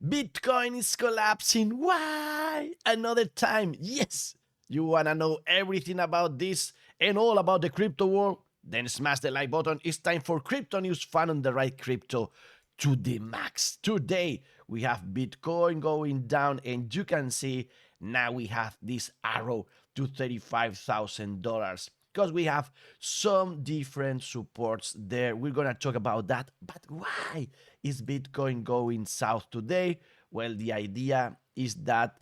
Bitcoin is collapsing. Why? Another time. Yes. You want to know everything about this and all about the crypto world? Then smash the like button. It's time for crypto news, fun on the right crypto to the max. Today we have Bitcoin going down, and you can see now we have this arrow to $35,000 because we have some different supports there. We're gonna talk about that. But why is Bitcoin going south today? Well, the idea is that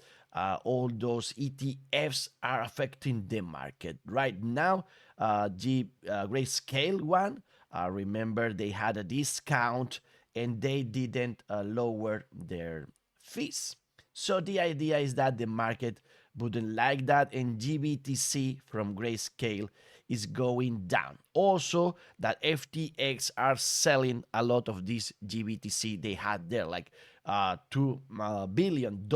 all those ETFs are affecting the market right now. Grayscale one, remember they had a discount and they didn't lower their fees. So the idea is that the market wouldn't like that, and GBTC from Grayscale is going down. Also, that FTX are selling a lot of this GBTC they had there, like $2 billion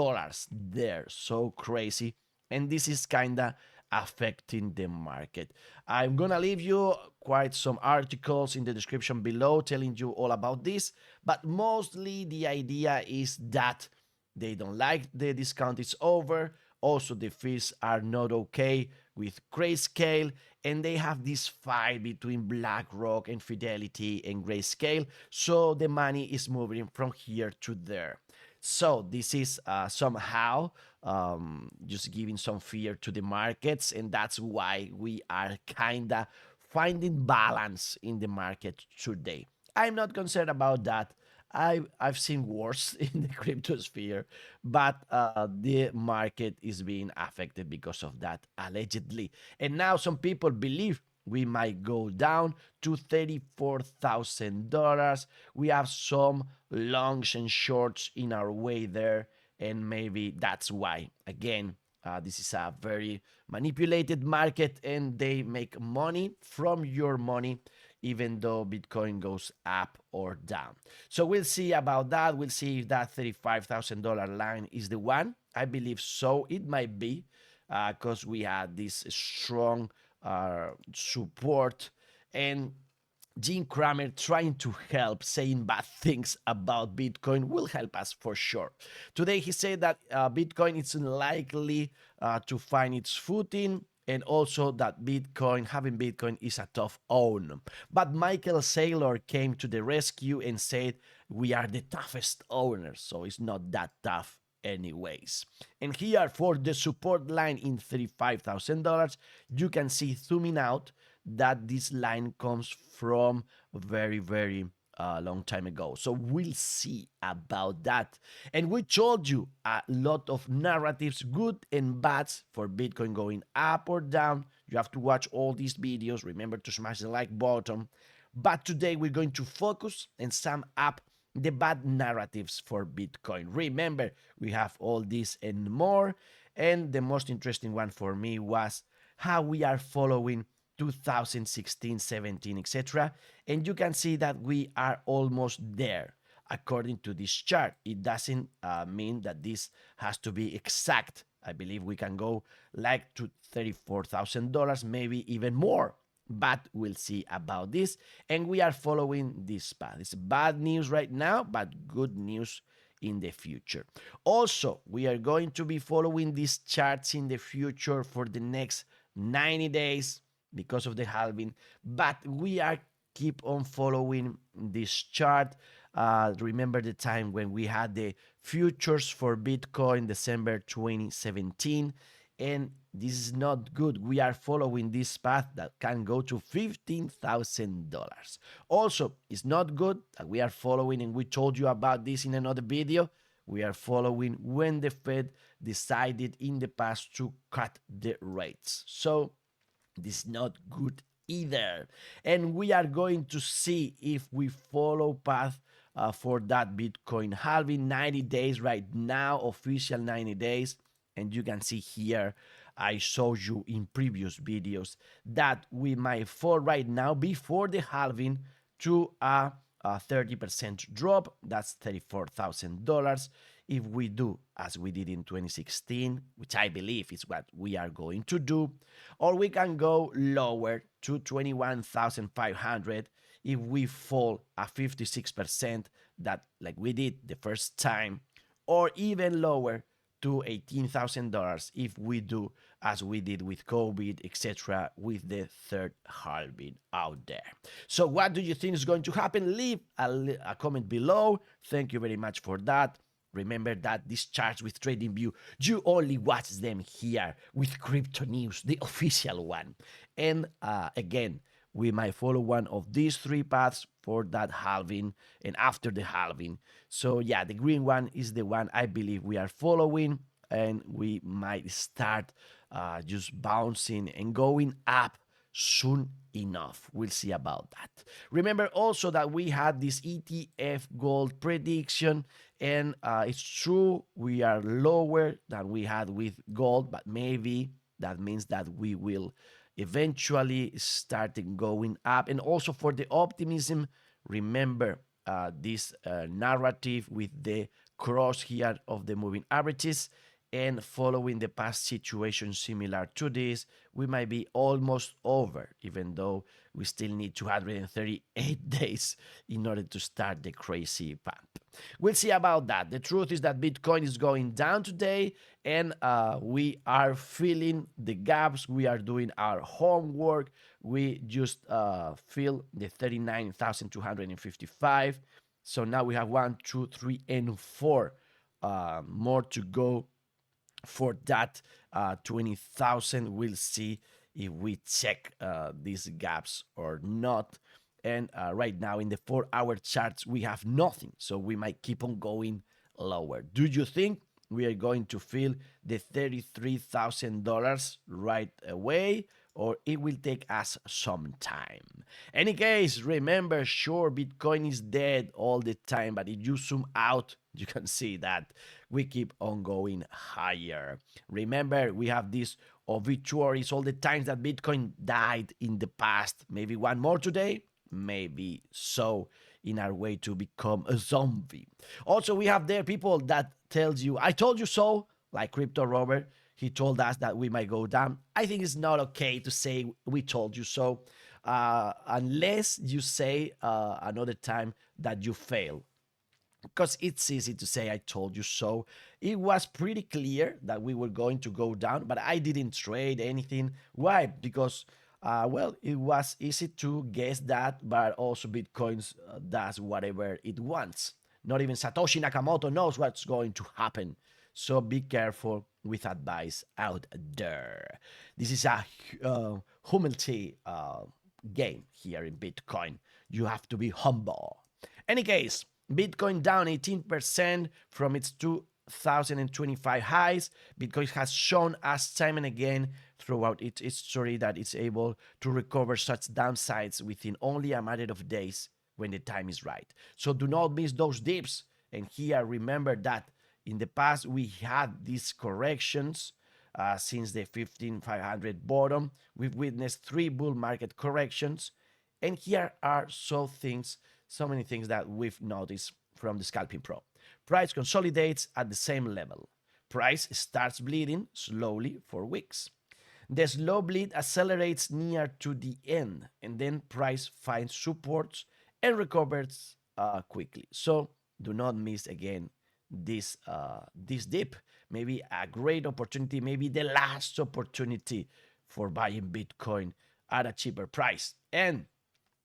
there. So crazy. And this is kind of affecting the market. I'm gonna leave you quite some articles in the description below telling you all about this, but mostly the idea is that they don't like the discount is over. Also, the fees are not okay with Grayscale, and they have this fight between BlackRock and Fidelity and Grayscale. So the money is moving from here to there. So this is somehow just giving some fear to the markets, and that's why we are kinda finding balance in the market today. I'm not concerned about that. I've seen worse in the crypto sphere, but the market is being affected because of that, allegedly. And now some people believe we might go down to $34,000. We have some longs and shorts in our way there, and maybe that's why. Again, this is a very manipulated market, and they make money from your money even though Bitcoin goes up or down. So we'll see about that. We'll see if that $35,000 line is the one. I believe so. It might be because we had this strong support, and Jim Cramer trying to help, saying bad things about Bitcoin will help us for sure. Today he said that Bitcoin is unlikely to find its footing, and also that having Bitcoin is a tough own. But Michael Saylor came to the rescue and said, we are the toughest owners, so it's not that tough anyways. And here for the support line in $35,000, you can see zooming out that this line comes from very, very long time ago. So we'll see about that. And we told you a lot of narratives, good and bad, for Bitcoin going up or down. You have to watch all these videos. Remember to smash the like button. But today we're going to focus and sum up the bad narratives for Bitcoin. Remember, we have all this and more. And the most interesting one for me was how we are following 2016, 17, etc. And you can see that we are almost there according to this chart. It doesn't mean that this has to be exact. I believe we can go like to $34,000, maybe even more. But we'll see about this. And we are following this path. It's bad news right now, but good news in the future. Also, we are going to be following these charts in the future for the next 90 days because of the halving, but we are keep on following this chart. Remember the time when we had the futures for Bitcoin, December 2017, and this is not good. We are following this path that can go to $15,000. Also, it's not good that we are following, and we told you about this in another video. We are following when the Fed decided in the past to cut the rates. So this is not good either. And we are going to see if we follow path for that Bitcoin halving. 90 days right now, official 90 days. And you can see here, I showed you in previous videos that we might fall right now before the halving to a 30% drop. That's $34,000. If we do as we did in 2016, which I believe is what we are going to do, or we can go lower to 21,500 if we fall a 56%, that like we did the first time, or even lower to $18,000 if we do as we did with COVID, etc., with the third halving out there. So what do you think is going to happen? Leave a comment below. Thank you very much for that. Remember that these charts with TradingView, you only watch them here with Crypto News, the official one. And again, we might follow one of these three paths for that halving and after the halving. So yeah, the green one is the one I believe we are following, and we might start just bouncing and going up soon enough. We'll see about that. Remember also that we had this ETF gold prediction, and it's true we are lower than we had with gold, but maybe that means that we will eventually start going up. And also for the optimism, remember this narrative with the cross here of the moving averages, and following the past situation similar to this, we might be almost over, even though we still need 238 days in order to start the crazy pump. We'll see about that. The truth is that Bitcoin is going down today, and we are filling the gaps. We are doing our homework. We just fill the 39,255. So now we have 1, 2, 3, and 4 more to go for that 20,000. We'll see if we check these gaps or not. And right now in the 4-hour charts, we have nothing. So we might keep on going lower. Do you think we are going to fill the $33,000 right away, or it will take us some time? Any case, remember, sure, Bitcoin is dead all the time, but if you zoom out, you can see that we keep on going higher. Remember, we have these obituaries, all the times that Bitcoin died in the past. Maybe one more today, maybe so, in our way to become a zombie. Also, we have there people that tells you, I told you so, like Crypto Robert. He told us that we might go down. I think it's not okay to say we told you so, unless you say another time that you fail. Because it's easy to say I told you so. It was pretty clear that we were going to go down, but I didn't trade anything. Why? Because well, it was easy to guess that, but also Bitcoin does whatever it wants. Not even Satoshi Nakamoto knows what's going to happen. So be careful with advice out there. This is a humility game here in Bitcoin. You have to be humble. Any case, Bitcoin down 18% from its 2025 highs. Bitcoin has shown us time and again throughout its history that it's able to recover such downsides within only a matter of days when the time is right. So do not miss those dips. And here, remember that in the past, we had these corrections since the 15,500 bottom. We've witnessed 3 bull market corrections. And here are so many things that we've noticed from the Scalping Pro. Price consolidates at the same level. Price starts bleeding slowly for weeks. The slow bleed accelerates near to the end, and then price finds supports and recovers quickly. So do not miss again this dip. Maybe a great opportunity, maybe the last opportunity for buying Bitcoin at a cheaper price. And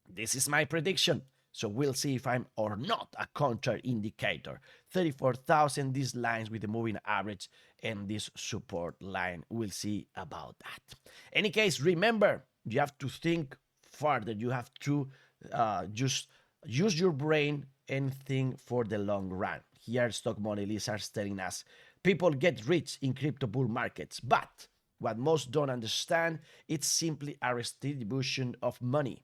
this is my prediction. So we'll see if I'm or not a counter indicator. 34,000, these lines with the moving average and this support line. We'll see about that. Any case, remember, you have to think further. You have to just use your brain and think for the long run. Here, Stock Money Lizards telling us people get rich in crypto bull markets, but what most don't understand, it's simply a redistribution of money.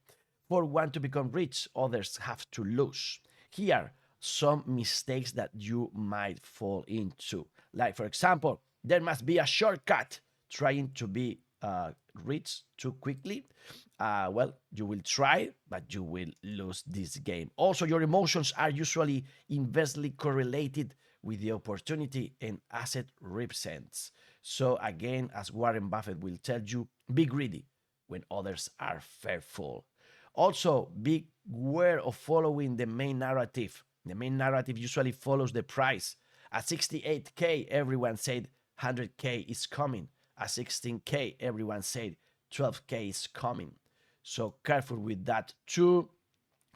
For one to become rich, others have to lose. Here, some mistakes that you might fall into. Like, for example, there must be a shortcut trying to be rich too quickly. Well, you will try, but you will lose this game. Also, your emotions are usually inversely correlated with the opportunity and asset represents. So again, as Warren Buffett will tell you, be greedy when others are fearful. Also, beware of following the main narrative. The main narrative usually follows the price. At 68K, everyone said 100K is coming. At 16K, everyone said 12K is coming. So careful with that too.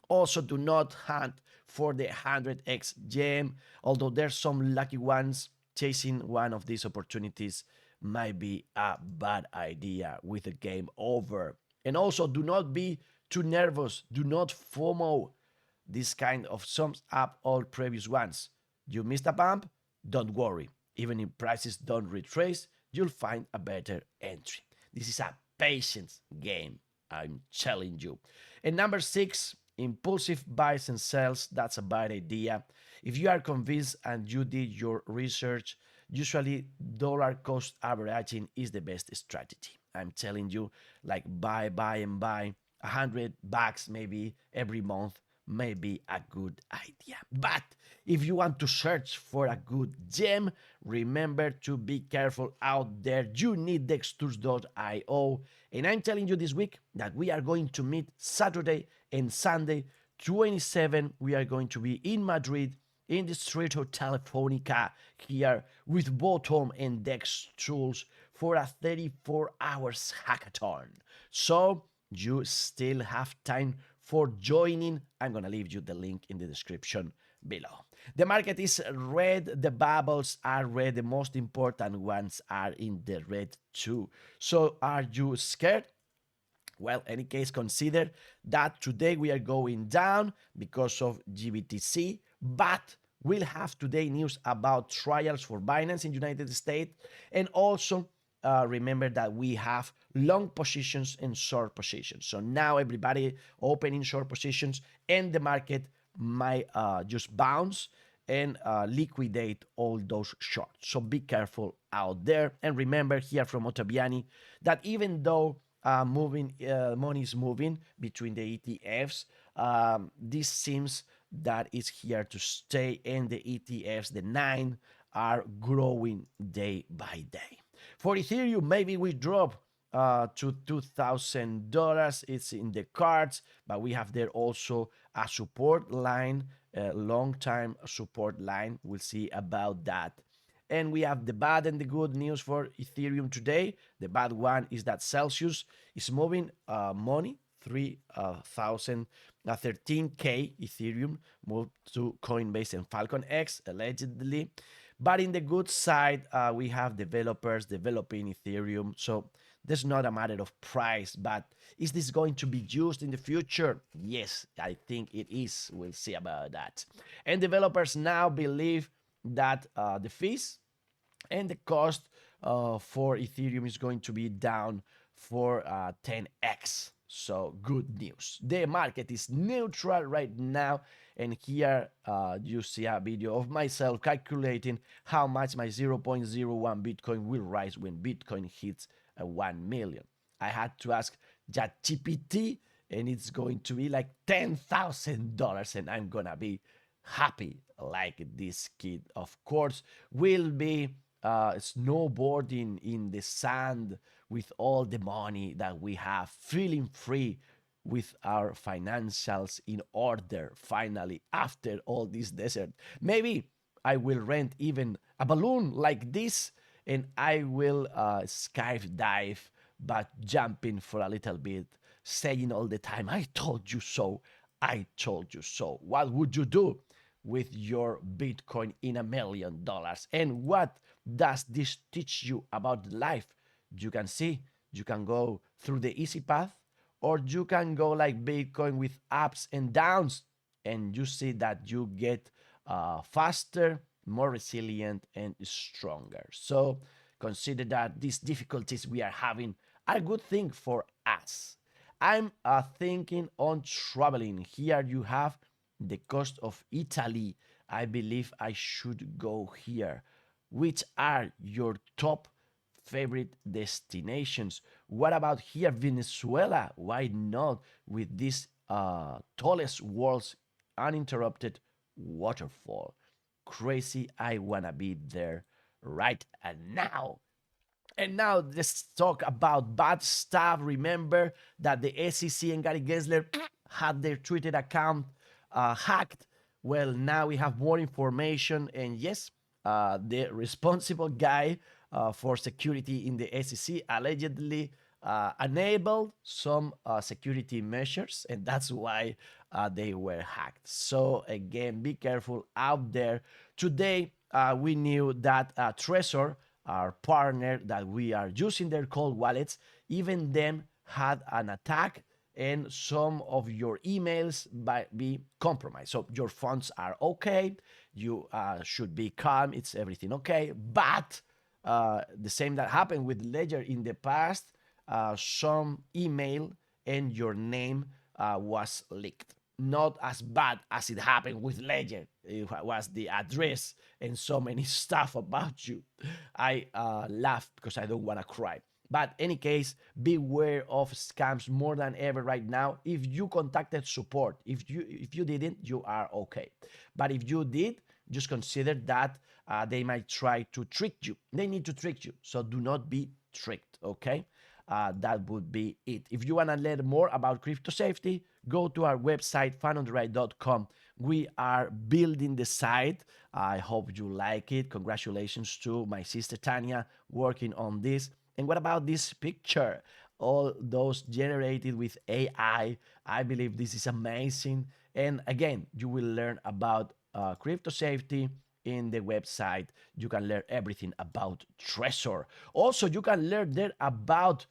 Also, do not hunt for the 100x gem, although there's some lucky ones. Chasing one of these opportunities might be a bad idea with the game over. And also, do not be too nervous. Do not FOMO. This kind of sums up all previous ones. You missed a bump? Don't worry. Even if prices don't retrace, you'll find a better entry. This is a patience game, I'm telling you. And number 6, impulsive buys and sells. That's a bad idea. If you are convinced and you did your research, usually dollar cost averaging is the best strategy. I'm telling you, like buy and buy. $100 maybe every month may be a good idea. But if you want to search for a good gem, remember to be careful out there. You need DEXTools.io. And I'm telling you this week that we are going to meet Saturday and Sunday, 27. We are going to be in Madrid in the street of Telefonica here with Bottom and DEXTools for a 34 hours hackathon. So you still have time for joining. I'm going to leave you the link in the description below. The market is red. The bubbles are red. The most important ones are in the red too. So are you scared? Well, in any case, consider that today we are going down because of GBTC, but we'll have today news about trials for Binance in the United States. And also remember that we have long positions and short positions. So now everybody opening short positions and the market might just bounce and liquidate all those shorts. So be careful out there. And remember here from Ottaviani that even though money is moving between the ETFs, this seems that it's here to stay, and the ETFs, the 9, are growing day by day. For Ethereum, maybe we drop to $2,000. It's in the cards, but we have there also a support line, a long-time support line. We'll see about that. And we have the bad and the good news for Ethereum today. The bad one is that Celsius is moving money, 13K Ethereum moved to Coinbase and Falcon X, allegedly. But in the good side, we have developers developing Ethereum. So there's not a matter of price, but is this going to be used in the future? Yes, I think it is. We'll see about that. And developers now believe that the fees and the cost for Ethereum is going to be down for 10x. So good news. The market is neutral right now. And here you see a video of myself calculating how much my 0.01 Bitcoin will rise when Bitcoin hits 1 million. I had to ask ChatGPT, and it's going to be like $10,000, and I'm gonna be happy like this kid. Of course, will be snowboarding in the sand with all the money that we have, feeling free with our financials in order finally after all this desert. Maybe I will rent even a balloon like this, and I will skydive, but jumping for a little bit, saying all the time, I told you so, I told you so. What would you do with your Bitcoin in $1 million? And what does this teach you about life? You can see, you can go through the easy path, or you can go like Bitcoin with ups and downs, and you see that you get faster, more resilient, and stronger. So consider that these difficulties we are having are a good thing for us. I'm thinking on traveling. Here you have the coast of Italy. I believe I should go here. Which are your top favorite destinations? What about here, Venezuela? Why not, with this tallest world's uninterrupted waterfall? Crazy, I wanna be there right now. And now let's talk about bad stuff. Remember that the SEC and Gary Gensler had their Twitter account hacked. Well, now we have more information, and yes, the responsible guy for security in the SEC, allegedly enabled some security measures, and that's why they were hacked. So again, be careful out there. Today, we knew that Trezor, our partner that we are using their cold wallets, even them had an attack, and some of your emails might be compromised. So your funds are okay. You should be calm. It's everything okay. But the same that happened with Ledger in the past, some email and your name was leaked. Not as bad as it happened with Ledger. It was the address and so many stuff about you. I laugh because I don't want to cry. But any case, beware of scams more than ever right now. If you contacted support, if you didn't, you are okay. But if you did, just consider that they might try to trick you. They need to trick you, so do not be tricked, okay? That would be it. If you want to learn more about crypto safety, go to our website, FunOntheRide.com. We are building the site. I hope you like it. Congratulations to my sister Tanya working on this. And what about this picture? All those generated with AI. I believe this is amazing. And again, you will learn about crypto safety in the website. You can learn everything about Trezor. Also, you can learn there about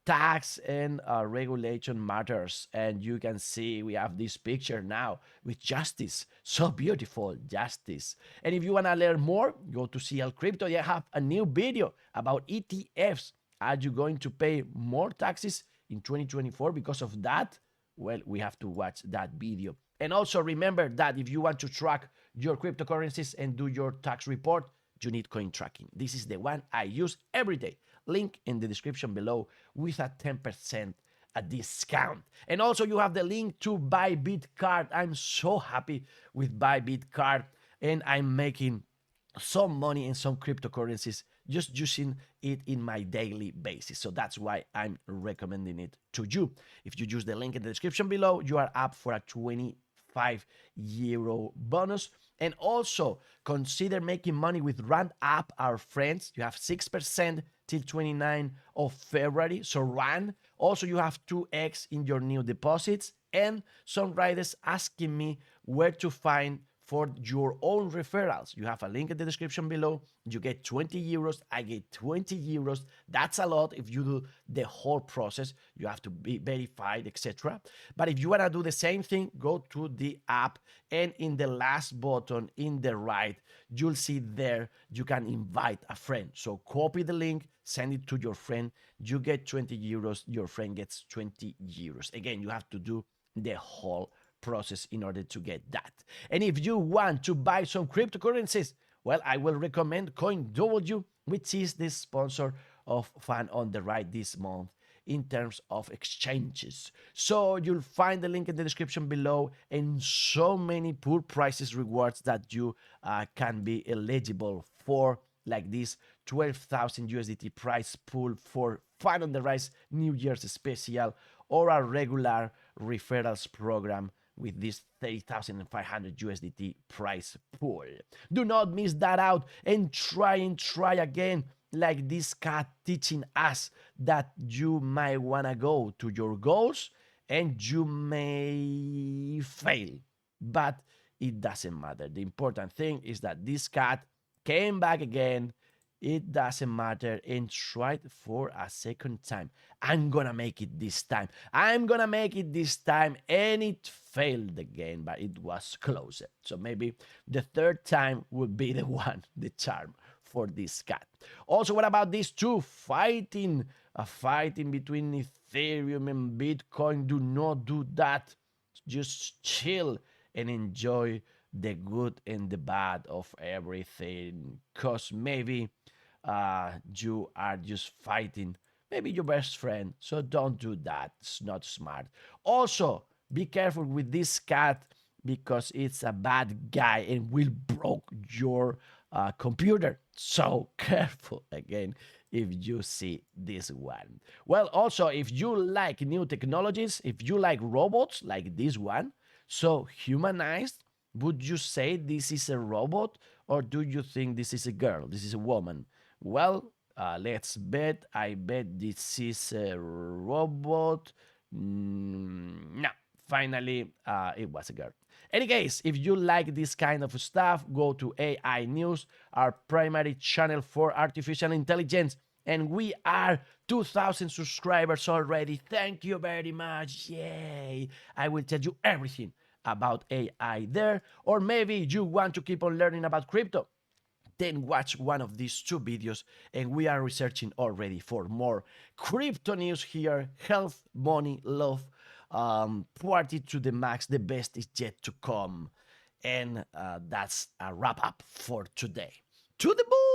tax and regulation matters. And you can see we have this picture now with Justice. So beautiful, Justice. And if you want to learn more, go to ClCrypto. They have a new video about ETFs. Are you going to pay more taxes in 2024 because of that? Well, we have to watch that video. And also remember that if you want to track your cryptocurrencies and do your tax report, you need coin tracking. This is the one I use every day. Link in the description below with a 10% a discount. And also you have the link to Bybit card. I'm so happy with Bybit card, and I'm making some money in some cryptocurrencies just using it in my daily basis. So that's why I'm recommending it to you. If you use the link in the description below, you are up for a 25 euro bonus. And also consider making money with Rand App, our friends. You have 6% till 29th of February. So run. Also, you have 2x in your new deposits. And some riders asking me where to find for your own referrals. You have a link in the description below. You get 20 euros. I get 20 euros. That's a lot if you do the whole process. You have to be verified, etc. But if you want to do the same thing, go to the app, and in the last button in the right, you'll see there you can invite a friend. So copy the link, send it to your friend. You get 20 euros. Your friend gets 20 euros. Again, you have to do the whole process in order to get that. And if you want to buy some cryptocurrencies, well, I will recommend CoinW, which is the sponsor of FunOntheRide this month in terms of exchanges. So you'll find the link in the description below, and so many pool prices rewards that you can be eligible for, like this 12,000 USDT price pool for FunOntheRide's New Year's special, or a regular referrals program with this 30,500 USDT price pool. Do not miss that out, and try again, like this cat teaching us that you might want to go to your goals and you may fail, but it doesn't matter. The important thing is that this cat came back again. It doesn't matter, and tried for a second time. I'm gonna make it this time. I'm gonna make it this time. And it failed again, but it was closer. So maybe the third time would be the one, the charm for this cat. Also, what about these two fighting? A fighting between Ethereum and Bitcoin. Do not do that. Just chill and enjoy the good and the bad of everything. Because maybe you are just fighting maybe your best friend, so don't do that. It's not smart. Also, be careful with this cat, because it's a bad guy and will broke your computer. So careful again if you see this one. Well, also, if you like new technologies, if you like robots like this one, so humanized, Would you say this is a robot, or do you think this is a girl? This is a woman? Well, let's bet. I bet this is a robot. No, finally, it was a girl. Any case, if you like this kind of stuff, go to AI News, our primary channel for artificial intelligence. And we are 2,000 subscribers already. Thank you very much. Yay! I will tell you everything about AI there. Or maybe you want to keep on learning about crypto, then watch one of these two videos, and we are researching already for more crypto news here. Health, money, love, party to the max. The best is yet to come. And that's a wrap up for today. To the moon!